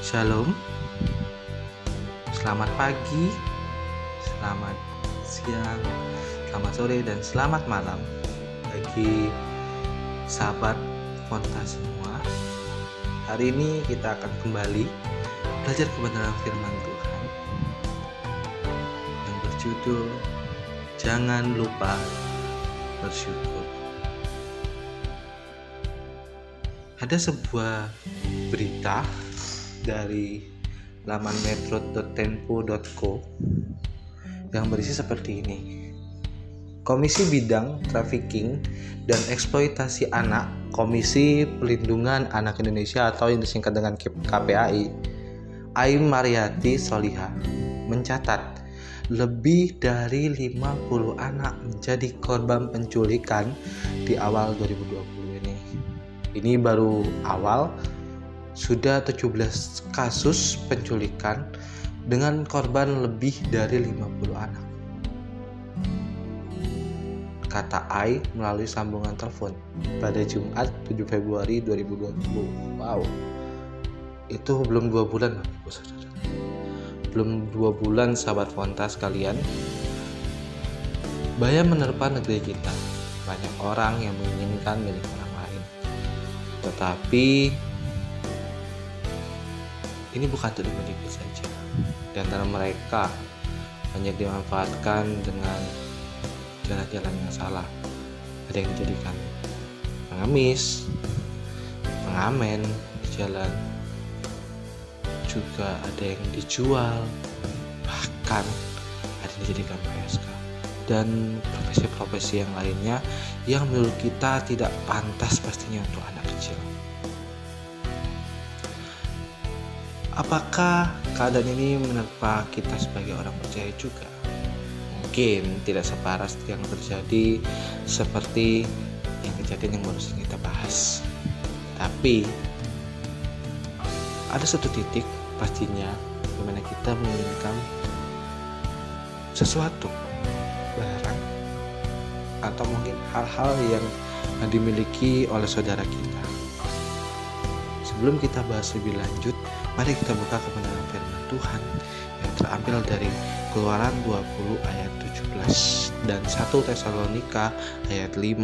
Shalom, selamat pagi, selamat siang, selamat sore, dan selamat malam bagi sahabat Fonta semua. Hari ini kita akan kembali belajar kebenaran firman Tuhan yang berjudul Jangan Lupa Bersyukur. Ada sebuah berita dari laman metro.tempo.co yang berisi seperti ini. Komisi Bidang Trafficking dan Eksploitasi Anak Komisi Pelindungan Anak Indonesia atau yang disingkat dengan KPAI, Aim Mariati Soliha, mencatat lebih dari 50 anak menjadi korban penculikan di awal 2020 ini. Ini baru awal, sudah 17 kasus penculikan dengan korban lebih dari 50 anak. Kata Ai melalui sambungan telepon pada Jumat 7 Februari 2020. Wow, itu belum 2 bulan Bapak Ibu Saudara. Belum 2 bulan sahabat Fonta sekalian. Bahaya menerpa negeri kita. Banyak orang yang menginginkan milik orang lain. Tetapi ini bukan untuk dimiliki saja. Di antara mereka banyak dimanfaatkan dengan jalan-jalan yang salah. Ada yang dijadikan pengemis, pengamen di jalan, juga ada yang dijual, bahkan ada yang dijadikan PSK, dan profesi-profesi yang lainnya yang menurut kita tidak pantas pastinya untuk anak kecil. Apakah keadaan ini menerpa kita sebagai orang percaya juga? Mungkin tidak separah yang terjadi seperti yang kejadian yang baru kita bahas. Tapi ada satu titik pastinya di mana kita menginginkan sesuatu, barang, atau mungkin hal-hal yang dimiliki oleh saudara kita. Sebelum kita bahas lebih lanjut, mari kita buka kebenaran firman Tuhan yang terambil dari Keluaran 20 ayat 17 dan 1 Tesalonika ayat 5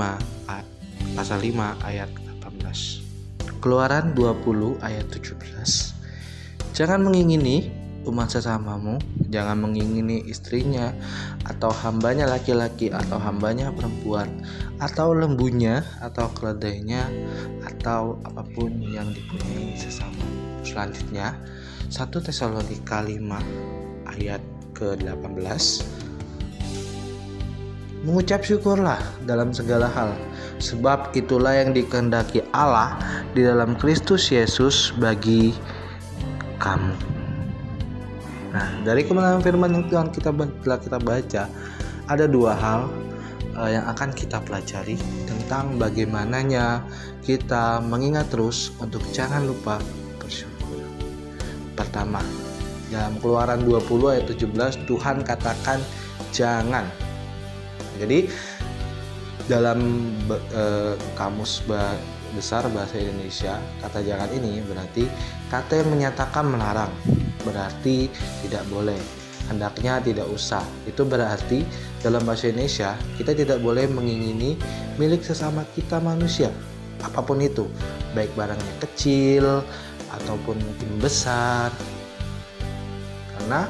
pasal 5 ayat 18. Keluaran 20 ayat 17. Jangan mengingini umat sesamamu, jangan mengingini istrinya atau hambanya laki-laki atau hambanya perempuan atau lembunya atau keledainya atau apapun yang dipunyai sesama. Selanjutnya 1 Tesalonika 5 ayat ke-18. Mengucap syukurlah dalam segala hal, sebab itulah yang dikehendaki Allah di dalam Kristus Yesus bagi kamu. Nah, dari kebenaran firman yang telah kita baca, ada 2 hal yang akan kita pelajari tentang bagaimananya kita mengingat terus untuk jangan lupa bersyukur. Pertama, dalam Keluaran 20 ayat 17 Tuhan katakan jangan. Jadi dalam kamus besar bahasa Indonesia, kata jangan ini berarti kata yang menyatakan melarang, berarti tidak boleh, hendaknya tidak usah. Itu berarti dalam bahasa Indonesia kita tidak boleh mengingini milik sesama kita manusia, apapun itu, baik barangnya kecil ataupun mungkin besar. Karena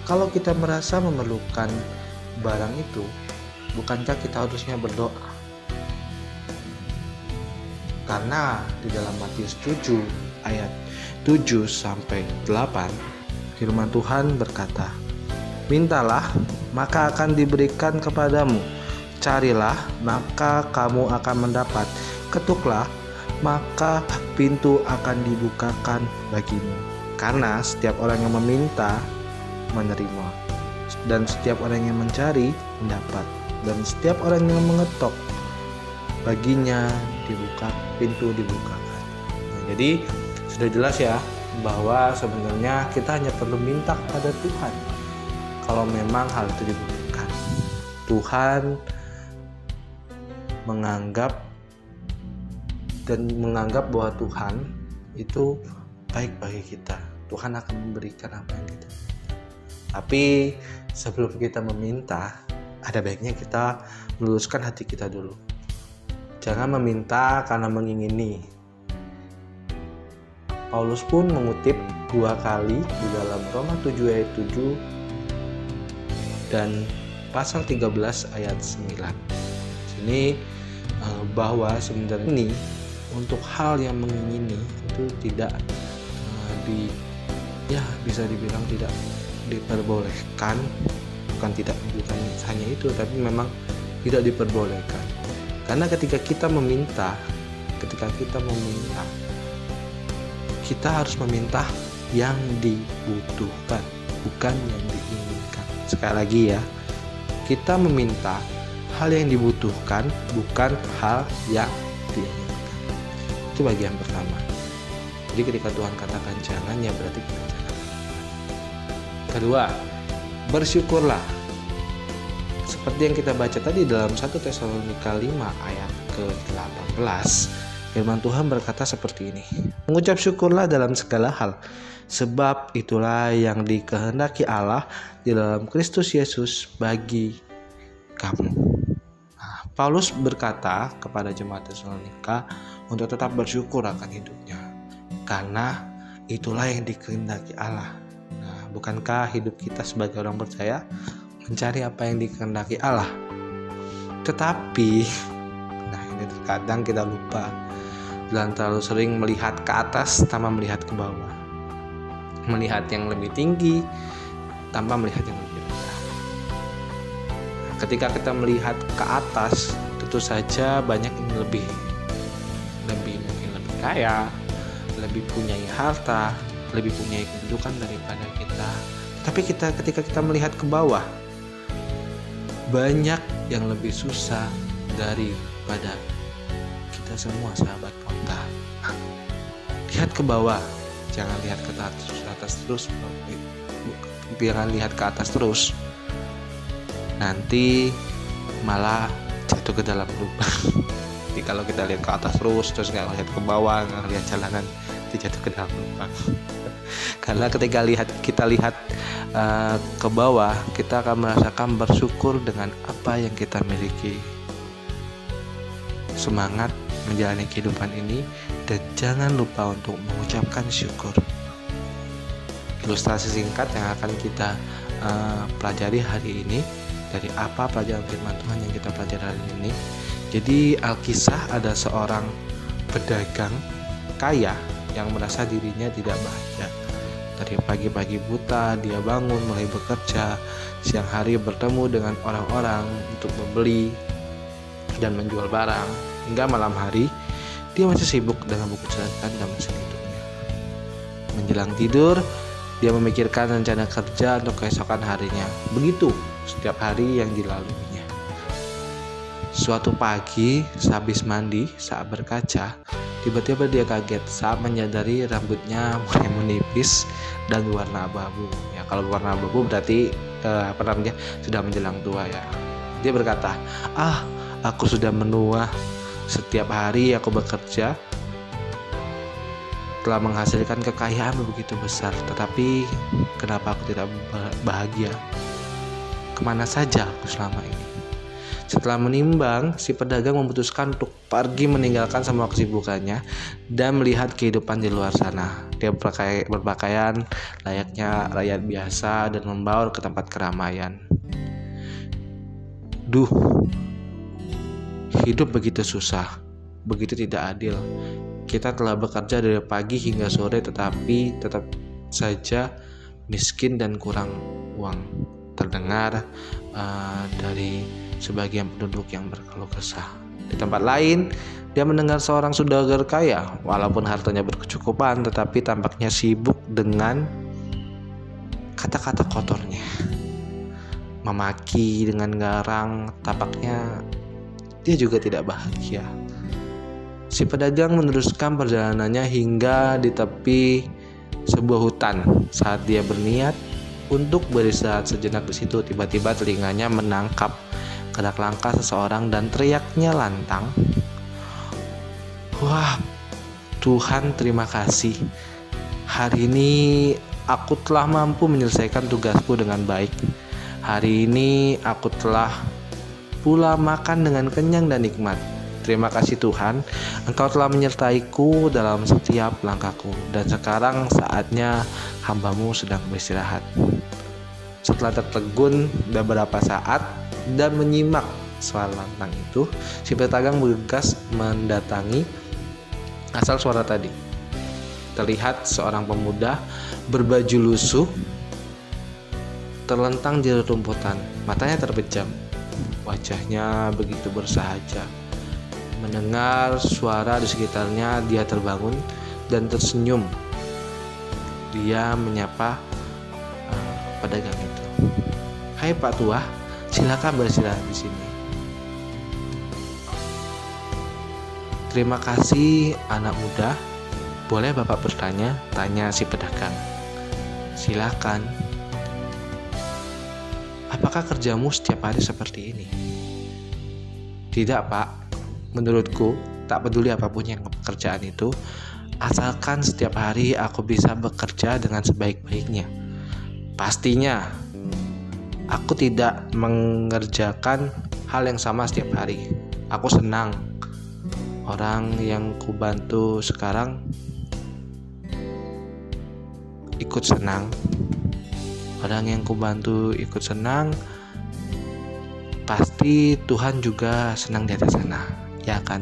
kalau kita merasa memerlukan barang itu, bukankah kita harusnya berdoa? Karena di dalam Matius 7 ayat 7 sampai 8 firman Tuhan berkata, mintalah maka akan diberikan kepadamu, carilah maka kamu akan mendapat, ketuklah maka pintu akan dibukakan bagimu. Karena setiap orang yang meminta menerima, dan setiap orang yang mencari mendapat, dan setiap orang yang mengetok baginya pintu dibukakan. Nah, jadi sudah jelas ya bahwa sebenarnya kita hanya perlu minta kepada Tuhan kalau memang hal itu dibutuhkan. Tuhan menganggap bahwa Tuhan itu baik bagi kita. Tuhan akan memberikan apa yang kita minta. Tapi sebelum kita meminta, ada baiknya kita meluruskan hati kita dulu. Jangan meminta karena mengingini. Paulus pun mengutip 2 kali di dalam Roma 7 ayat 7 dan pasal 13 ayat 9. Sini bahwa sebenarnya ini untuk hal yang mengingini itu tidak bisa dibilang tidak diperbolehkan, bukan hanya itu, tapi memang tidak diperbolehkan. Karena ketika kita meminta, kita harus meminta yang dibutuhkan, bukan yang diinginkan. Sekali lagi ya, kita meminta hal yang dibutuhkan, bukan hal yang diinginkan. Itu bagian pertama. Jadi ketika Tuhan katakan jangan, ya berarti kita jangan. Kedua, bersyukurlah. Seperti yang kita baca tadi dalam 1 Tesalonika 5 ayat ke-18, firman Tuhan berkata seperti ini. Mengucap syukurlah dalam segala hal, sebab itulah yang dikehendaki Allah di dalam Kristus Yesus bagi kamu. Paulus berkata kepada jemaat Tesalonika untuk tetap bersyukur akan hidupnya, karena itulah yang dikehendaki Allah. Bukankah hidup kita sebagai orang percaya mencari apa yang dikehendaki Allah? Tetapi ini terkadang kita lupa dan terlalu sering melihat ke atas tanpa melihat ke bawah, melihat yang lebih tinggi tanpa melihat yang lebih rendah. Ketika kita melihat ke atas, tentu saja banyak yang lebih kaya, lebih punyai harta, lebih punyai kedudukan daripada kita. Tapi ketika kita melihat ke bawah, banyak yang lebih susah daripada kita semua, sahabat Ponta. Lihat ke bawah, jangan lihat ke atas terus. Jangan lihat ke atas terus, nanti malah jatuh ke dalam lubang. Jadi kalau kita lihat ke atas terus nggak lihat ke bawah, nggak lihat jalanan, itu jatuh ke dalam lubang. Karena ketika kita lihat ke bawah, kita akan merasakan bersyukur dengan apa yang kita miliki. Semangat menjalani kehidupan ini, dan jangan lupa untuk mengucapkan syukur. Ilustrasi singkat yang akan kita pelajari hari ini dari apa pelajaran firman Tuhan yang kita pelajari hari ini. Jadi Alkisah ada seorang pedagang kaya yang merasa dirinya tidak bahagia. Dari pagi-pagi buta dia bangun mulai bekerja, siang hari bertemu dengan orang-orang untuk membeli dan menjual barang, hingga malam hari dia masih sibuk dengan buku catatan dan mesin hidupnya. Menjelang tidur, dia memikirkan rencana kerja untuk keesokan harinya. Begitu setiap hari yang dilaluinya. Suatu pagi, sehabis mandi, saat berkaca, tiba-tiba dia kaget saat menyadari rambutnya mulai menipis dan warna abu-abu. Ya, kalau warna abu-abu berarti sudah menjelang tua ya. Dia berkata, aku sudah menua. Setiap hari aku bekerja telah menghasilkan kekayaan begitu besar, tetapi kenapa aku tidak bahagia? Kemana saja aku selama ini? Setelah menimbang, si pedagang memutuskan untuk pergi meninggalkan semua kesibukannya dan melihat kehidupan di luar sana. Dia berpakaian layaknya rakyat biasa dan membaur ke tempat keramaian. Hidup begitu susah, begitu tidak adil. Kita telah bekerja dari pagi hingga sore, tetapi tetap saja miskin dan kurang uang. Terdengar dari sebagian penduduk yang berkeluh kesah. Di tempat lain, dia mendengar seorang saudagar kaya, walaupun hartanya berkecukupan, tetapi tampaknya sibuk dengan kata-kata kotornya, memaki dengan garang. Tampaknya dia juga tidak bahagia. Si pedagang meneruskan perjalanannya hingga di tepi sebuah hutan. Saat dia berniat untuk beristirahat sejenak di situ, tiba-tiba telinganya menangkap gerak langkah seseorang dan teriaknya lantang, "Wah, Tuhan, terima kasih. Hari ini aku telah mampu menyelesaikan tugasku dengan baik. Hari ini aku telah pula makan dengan kenyang dan nikmat. Terima kasih Tuhan, Engkau telah menyertaiku dalam setiap langkahku. Dan sekarang saatnya hamba-Mu sedang beristirahat. Setelah tertegun beberapa saat dan menyimak soal lantang itu, si pedagang bergegas mendatangi asal suara tadi. Terlihat seorang pemuda berbaju lusuh terlentang di rumputan, matanya terpejam, wajahnya begitu bersahaja. Mendengar suara di sekitarnya, dia terbangun dan tersenyum. Dia menyapa pedagang itu. "Hai Pak Tua, silakan beristirahat di sini." "Terima kasih anak muda. Boleh Bapak bertanya?" tanya si pedagang. "Silakan." "Apakah kerjamu setiap hari seperti ini?" "Tidak Pak, menurutku tak peduli apapun yang pekerjaan itu, asalkan setiap hari aku bisa bekerja dengan sebaik-baiknya. Pastinya aku tidak mengerjakan hal yang sama setiap hari. Aku senang orang yang kubantu sekarang ikut senang. Orang yang kubantu ikut senang, pasti Tuhan juga senang di atas sana, ya kan?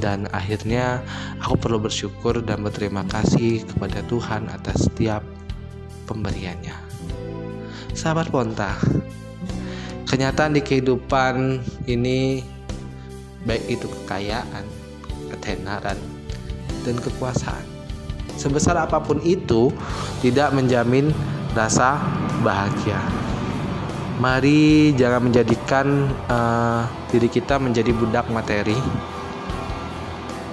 Dan akhirnya aku perlu bersyukur dan berterima kasih kepada Tuhan atas setiap pemberiannya." Sahabat Ponta, kenyataan di kehidupan ini, baik itu kekayaan, ketenaran, dan kekuasaan, sebesar apapun itu, tidak menjamin rasa bahagia. Mari jangan menjadikan diri kita menjadi budak materi,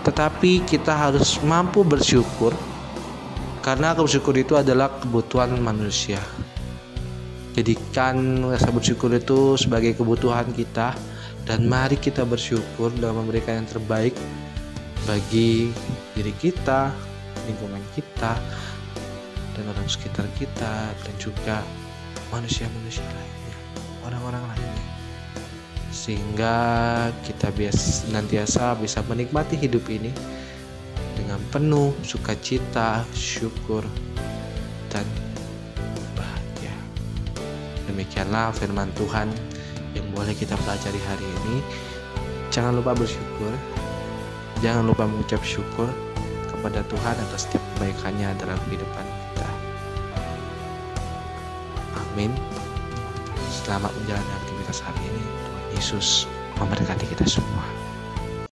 tetapi kita harus mampu bersyukur, karena bersyukur itu adalah kebutuhan manusia. Jadikan rasa bersyukur itu sebagai kebutuhan kita, dan mari kita bersyukur dalam memberikan yang terbaik bagi diri kita, lingkungan kita, dan orang sekitar kita, dan juga manusia-manusia lainnya, orang-orang lainnya, sehingga kita senantiasa bisa menikmati hidup ini dengan penuh sukacita, syukur, dan bahagia. Demikianlah firman Tuhan yang boleh kita pelajari hari ini. Jangan lupa bersyukur, jangan lupa mengucap syukur kepada Tuhan atas setiap kebaikannya dalam kehidupan kita. Amin. Selamat menjalani aktivitas hari ini. Tuhan Yesus memberkati kita semua.